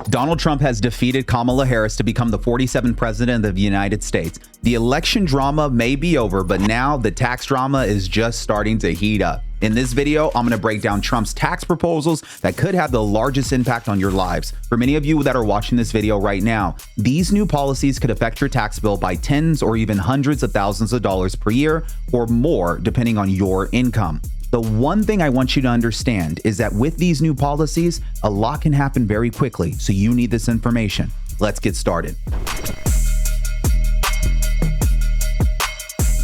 Donald Trump has defeated Kamala Harris to become the 47th president of the United States. The election drama may be over, but now the tax drama is just starting to heat up. In this video, I'm going to break down Trump's tax proposals that could have the largest impact on your lives. For many of you that are watching this video right now, these new policies could affect your tax bill by tens or even hundreds of thousands of dollars per year or more, depending on your income. The one thing I want you to understand is that with these new policies, a lot can happen very quickly, so you need this information. Let's get started.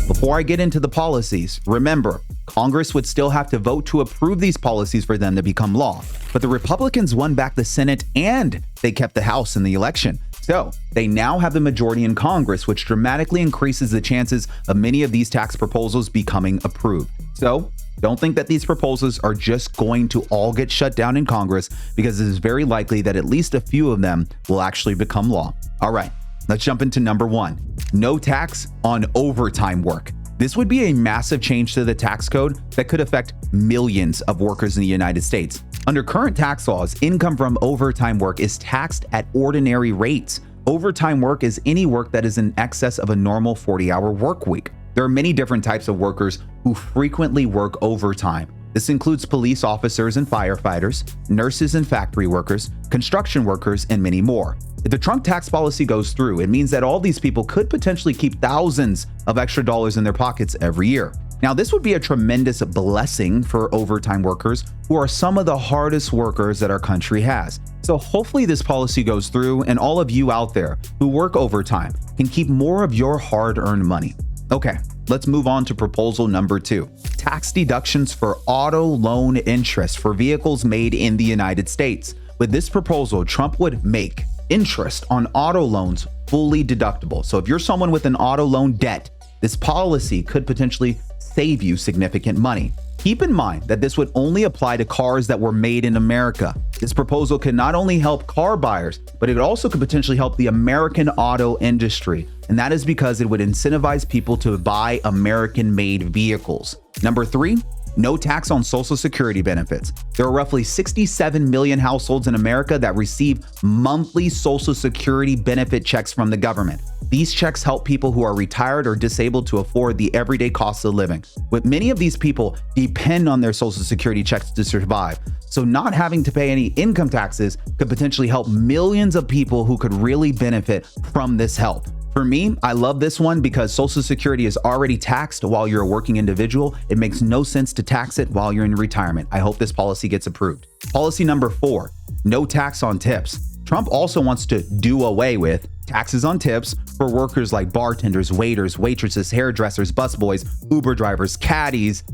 Before I get into the policies, remember, Congress would still have to vote to approve these policies for them to become law. But the Republicans won back the Senate and they kept the House in the election. So they now have the majority in Congress, which dramatically increases the chances of many of these tax proposals becoming approved. So don't think that these proposals are just going to all get shut down in Congress, because it is very likely that at least a few of them will actually become law. All right, let's jump into number one. No tax on overtime work. This would be a massive change to the tax code that could affect millions of workers in the United States. Under current tax laws, income from overtime work is taxed at ordinary rates. Overtime work is any work that is in excess of a normal 40-hour work week. There are many different types of workers who frequently work overtime. This includes police officers and firefighters, nurses and factory workers, construction workers, and many more. If the Trump tax policy goes through, it means that all these people could potentially keep thousands of extra dollars in their pockets every year. Now, this would be a tremendous blessing for overtime workers, who are some of the hardest workers that our country has. So hopefully this policy goes through, and all of you out there who work overtime can keep more of your hard-earned money. Okay, let's move on to proposal number two. Tax deductions for auto loan interest for vehicles made in the United States. With this proposal, Trump would make interest on auto loans fully deductible. So if you're someone with an auto loan debt, this policy could potentially save you significant money. Keep in mind that this would only apply to cars that were made in America. This proposal could not only help car buyers, but it also could potentially help the American auto industry. And that is because it would incentivize people to buy American-made vehicles. Number three, no tax on Social Security benefits. There are roughly 67 million households in America that receive monthly Social Security benefit checks from the government. These checks help people who are retired or disabled to afford the everyday costs of living. With many of these people depend on their Social Security checks to survive. So not having to pay any income taxes could potentially help millions of people who could really benefit from this help. For me, I love this one because Social Security is already taxed while you're a working individual. It makes no sense to tax it while you're in retirement. I hope this policy gets approved. Policy number four, no tax on tips. Trump also wants to do away with taxes on tips for workers like bartenders, waiters, waitresses, hairdressers, busboys, Uber drivers, caddies,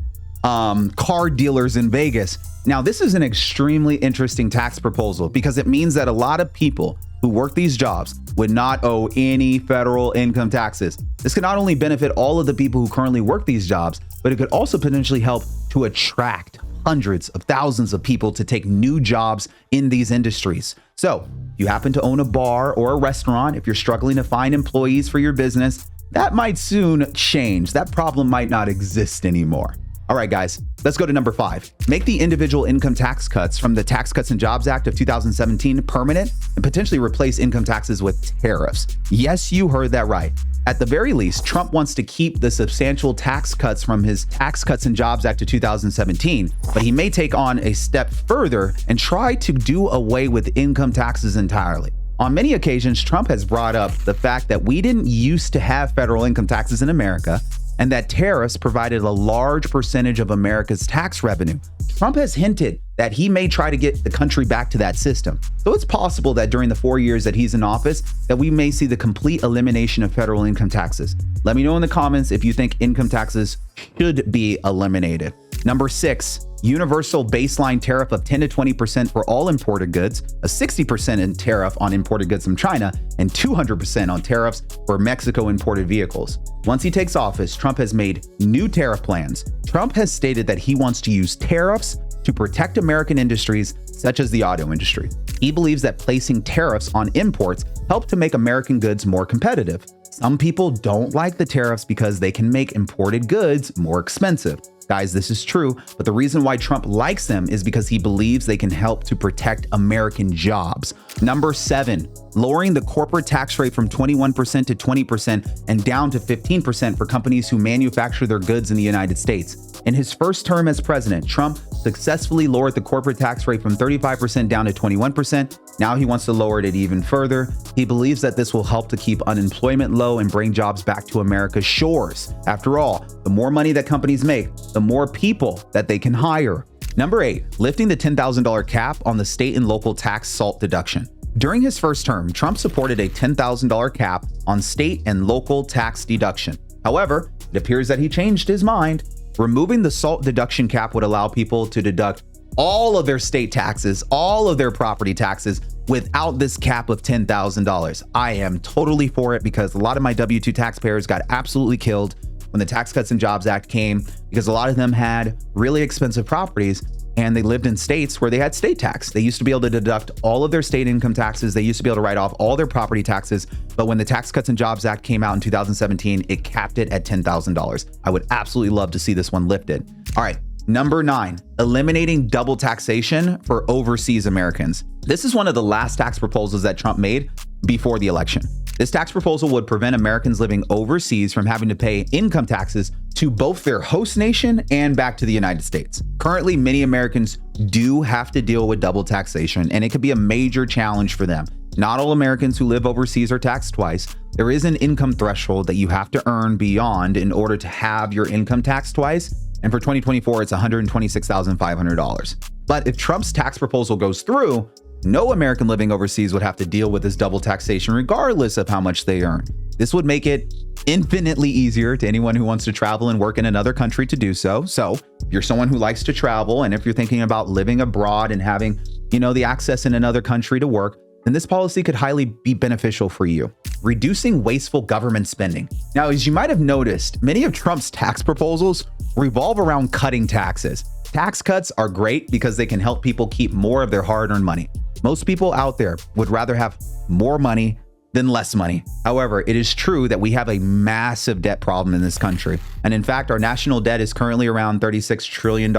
car dealers in Vegas. Now, this is an extremely interesting tax proposal because it means that a lot of people who work these jobs would not owe any federal income taxes. This could not only benefit all of the people who currently work these jobs, but it could also potentially help to attract hundreds of thousands of people to take new jobs in these industries. So if you happen to own a bar or a restaurant, if you're struggling to find employees for your business, that might soon change. That problem might not exist anymore. All right, guys, let's go to number five. Make the individual income tax cuts from the Tax Cuts and Jobs Act of 2017 permanent and potentially replace income taxes with tariffs. Yes, you heard that right. At the very least, Trump wants to keep the substantial tax cuts from his Tax Cuts and Jobs Act of 2017, but he may take on a step further and try to do away with income taxes entirely. On many occasions, Trump has brought up the fact that we didn't used to have federal income taxes in America, and that tariffs provided a large percentage of America's tax revenue. Trump has hinted that he may try to get the country back to that system. So it's possible that during the 4 years that he's in office, that we may see the complete elimination of federal income taxes. Let me know in the comments if you think income taxes should be eliminated. Number six, universal baseline tariff of 10 to 20% for all imported goods, a 60% in tariff on imported goods from China, and 200% on tariffs for Mexico imported vehicles. Once he takes office, Trump has made new tariff plans. Trump has stated that he wants to use tariffs to protect American industries such as the auto industry. He believes that placing tariffs on imports help to make American goods more competitive. Some people don't like the tariffs because they can make imported goods more expensive. Guys, this is true, but the reason why Trump likes them is because he believes they can help to protect American jobs. Number 7, lowering the corporate tax rate from 21% to 20% and down to 15% for companies who manufacture their goods in the United States. In his first term as president, Trump successfully lowered the corporate tax rate from 35% down to 21%. Now he wants to lower it even further. He believes that this will help to keep unemployment low and bring jobs back to America's shores. After all, the more money that companies make, the more people that they can hire. Number 8, lifting the $10,000 cap on the state and local tax SALT deduction. During his first term, Trump supported a $10,000 cap on state and local tax deduction. However, it appears that he changed his mind. Removing the SALT deduction cap would allow people to deduct all of their state taxes, all of their property taxes without this cap of $10,000. I am totally for it because a lot of my W-2 taxpayers got absolutely killed when the Tax Cuts and Jobs Act came because a lot of them had really expensive properties and they lived in states where they had state tax. They used to be able to deduct all of their state income taxes. They used to be able to write off all their property taxes. But when the Tax Cuts and Jobs Act came out in 2017, it capped it at $10,000. I would absolutely love to see this one lifted. All right. Number 9, eliminating double taxation for overseas Americans. This is one of the last tax proposals that Trump made before the election. This tax proposal would prevent Americans living overseas from having to pay income taxes to both their host nation and back to the United States. Currently, many Americans do have to deal with double taxation, and it could be a major challenge for them. Not all Americans who live overseas are taxed twice. There is an income threshold that you have to earn beyond in order to have your income taxed twice. And for 2024, it's $126,500. But if Trump's tax proposal goes through, no American living overseas would have to deal with this double taxation regardless of how much they earn. This would make it infinitely easier to anyone who wants to travel and work in another country to do so. So if you're someone who likes to travel and if you're thinking about living abroad and having, the access in another country to work, then this policy could highly be beneficial for you. Reducing wasteful government spending. Now, as you might have noticed, many of Trump's tax proposals revolve around cutting taxes. Tax cuts are great because they can help people keep more of their hard-earned money. Most people out there would rather have more money than less money. However, it is true that we have a massive debt problem in this country. And in fact, our national debt is currently around $36 trillion.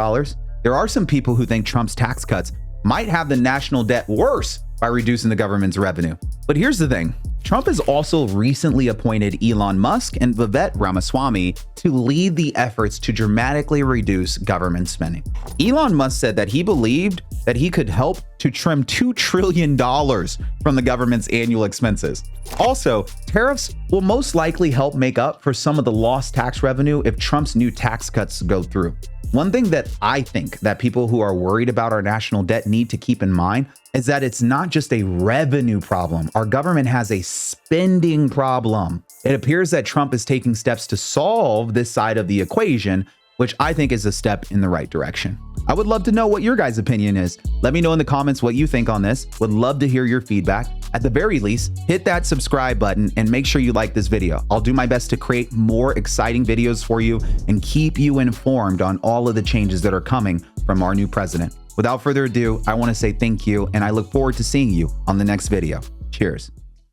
There are some people who think Trump's tax cuts might have the national debt worse by reducing the government's revenue. But here's the thing. Trump has also recently appointed Elon Musk and Vivek Ramaswamy to lead the efforts to dramatically reduce government spending. Elon Musk said that he believed that he could help to trim $2 trillion from the government's annual expenses. Also, tariffs will most likely help make up for some of the lost tax revenue if Trump's new tax cuts go through. One thing that I think that people who are worried about our national debt need to keep in mind is that it's not just a revenue problem. Our government has a spending problem. It appears that Trump is taking steps to solve this side of the equation, which I think is a step in the right direction. I would love to know what your guys' opinion is. Let me know in the comments what you think on this. Would love to hear your feedback. At the very least, hit that subscribe button and make sure you like this video. I'll do my best to create more exciting videos for you and keep you informed on all of the changes that are coming from our new president. Without further ado, I want to say thank you and I look forward to seeing you on the next video. Cheers.